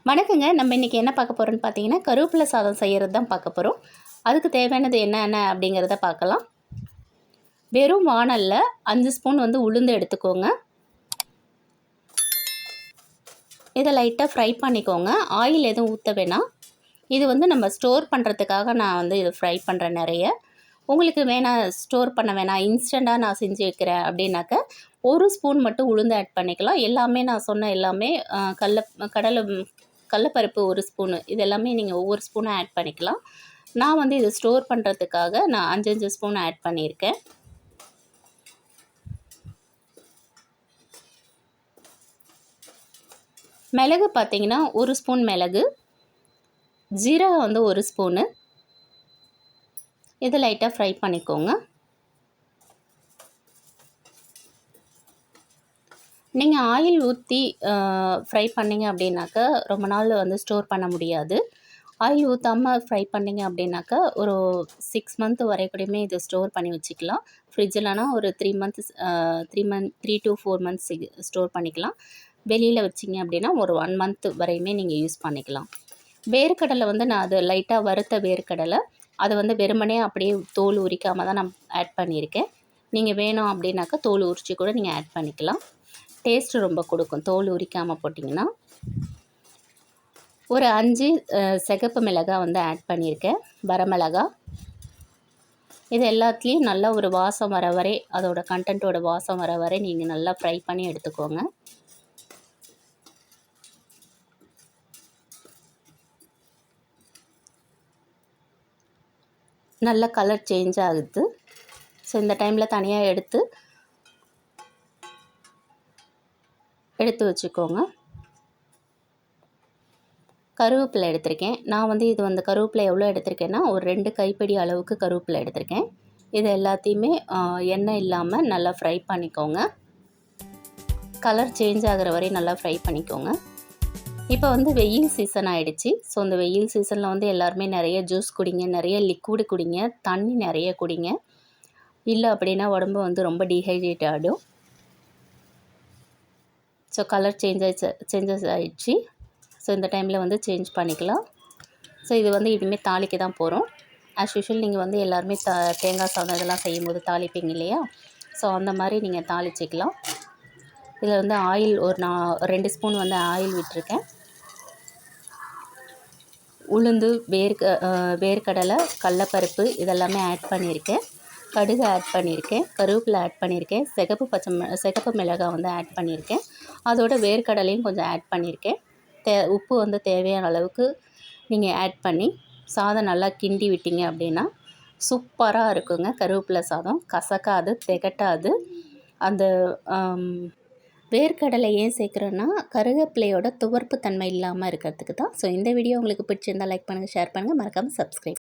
வணக்கங்க. நம்ம இன்றைக்கி என்ன பார்க்க போகிறோன்னு பார்த்தீங்கன்னா, கருவேப்பிலை சாதம் செய்கிறது தான் பார்க்க போகிறோம். அதுக்கு தேவையானது என்னென்ன அப்படிங்கிறத பார்க்கலாம். வெறும் வாணலில் 5 ஸ்பூன் உளுந்து எடுத்துக்கோங்க. இதை லைட்டாக ஃப்ரை பண்ணிக்கோங்க. ஆயில் எதுவும் ஊற்ற வேணாம். இது நம்ம ஸ்டோர் பண்ணுறதுக்காக நான் இதை ஃப்ரை பண்ணுறேன் நிறைய. உங்களுக்கு வேணாம், ஸ்டோர் பண்ண வேணாம், இன்ஸ்டண்ட்டாக நான் செஞ்சு வைக்கிறேன் அப்படின்னாக்க 1 ஸ்பூன் மட்டும் உளுந்து ஆட் பண்ணிக்கலாம். எல்லாமே நான் சொன்ன எல்லாமே கடலைப்பருப்பு 1 ஸ்பூனு, இது எல்லாமே நீங்கள் ஒவ்வொரு ஸ்பூனாக ஆட் பண்ணிக்கலாம். நான் இதை ஸ்டோர் பண்ணுறதுக்காக நான் 5 ஸ்பூன் ஆட் பண்ணியிருக்கேன். மிளகு பார்த்தீங்கன்னா 1 ஸ்பூன் மிளகு, ஜீரகம் 1 ஸ்பூனு. இதை லைட்டாக ஃப்ரை பண்ணிக்கோங்க. நீங்கள் ஆயில் ஊற்றி ஃப்ரை பண்ணிங்க அப்படின்னாக்கா ரொம்ப நாள் ஸ்டோர் பண்ண முடியாது. ஆயில் ஊற்றாமல் ஃப்ரை பண்ணிங்க அப்படின்னாக்கா ஒரு 6 மந்த் வரைக்கூடயுமே இதை ஸ்டோர் பண்ணி வச்சுக்கலாம். ஃப்ரிட்ஜில்னா ஒரு 3 to 4 மந்த்ஸ் ஸ்டோர் பண்ணிக்கலாம். வெளியில் வச்சிங்க அப்படின்னா ஒரு 1 மந்த் வரையுமே நீங்கள் யூஸ் பண்ணிக்கலாம். வேர்க்கடலை நான் அது லைட்டாக வறுத்த வேர்க்கடலை, அதை வெறுமனே அப்படியே தோல் உரிக்காமல் தான் நான் ஆட் பண்ணியிருக்கேன். நீங்கள் வேணும் அப்படின்னாக்கா தோல் உரித்து கூட நீங்கள் ஆட் பண்ணிக்கலாம். டேஸ்ட்டு ரொம்ப கொடுக்கும் தோல் உரிக்காமல் போட்டிங்கன்னா. ஒரு 5 சிகப்பு மிளகாய் ஆட் பண்ணியிருக்கேன், வரமிளகா. இது எல்லாத்துலேயும் நல்லா ஒரு வாசம் வர வரை, அதோட கண்டென்ட்டோட வாசம் வர வரை நீங்கள் நல்லா ஃப்ரை பண்ணி எடுத்துக்கோங்க. நல்ல கலர் சேஞ்ச் ஆகுது. ஸோ இந்த டைமில் தனியாக எடுத்து வச்சுக்கோங்க. கருவேப்பிலை எடுத்திருக்கேன் நான். இது கருவேப்பிலை எவ்வளோ எடுத்திருக்கேன்னா ஒரு 2 கைப்பிடி அளவுக்கு கருவேப்பிலை எடுத்திருக்கேன். இது எல்லாத்தையுமே எண்ணெய் இல்லாமல் நல்லா ஃப்ரை பண்ணிக்கோங்க. கலர் சேஞ்ச் ஆகிற வரை நல்லா ஃப்ரை பண்ணிக்கோங்க. இப்போ வெயில் சீசன் ஆகிடுச்சு. ஸோ இந்த வெயில் சீசனில் எல்லாருமே நிறைய ஜூஸ் குடிங்க, நிறைய லிக்விடு குடிங்க, தண்ணி நிறைய குடிங்க. இல்லை அப்படின்னா உடம்பு ரொம்ப டீஹைட்ரேட் ஆகிடும். ஸோ கலர் சேஞ்சஸ் ஆகிடுச்சு. ஸோ இந்த டைமில் சேஞ்ச் பண்ணிக்கலாம். ஸோ இது இனிமேல் தாளிக்க தான் போகிறோம். ஆஸ் யூஷுவல் நீங்கள் எல்லாருமே தேங்காய் சாதம் இதெல்லாம் செய்யும்போது தாளிப்பீங்க இல்லையா? ஸோ அந்த மாதிரி நீங்கள் தாளிச்சிக்கலாம். இதில் ஆயில் நான் 2 ஸ்பூன் ஆயில் விட்டுருக்கேன். உளுந்து, வேர்க்கடலை, கடலைப்பருப்பு இதெல்லாமே ஆட் பண்ணியிருக்கேன். கடுகு ஆட் பண்ணியிருக்கேன், கருவேப்பிலை ஆட் பண்ணியிருக்கேன், சிகப்பு மிளகாய் ஆட் பண்ணியிருக்கேன். அதோட வேர்க்கடலையும் கொஞ்சம் ஆட் பண்ணியிருக்கேன். உப்பு தேவையான அளவுக்கு நீங்கள் ஆட் பண்ணி சாதம் நல்லா கிண்டி விட்டீங்க அப்படின்னா சூப்பராக இருக்குங்க. கருவேப்பிலை சாதம் கசக்காது, திகட்டாது. அந்த வேர்க்கடலை ஏன் சேர்க்குறோன்னா கருவேப்பிலையோட துவர்ப்பு தன்மை இல்லாமல் இருக்கிறதுக்கு தான். ஸோ இந்த வீடியோ உங்களுக்கு பிடிச்சிருந்தால் லைக் பண்ணுங்கள், ஷேர் பண்ணுங்கள், மறக்காமல் சப்ஸ்கிரைப்.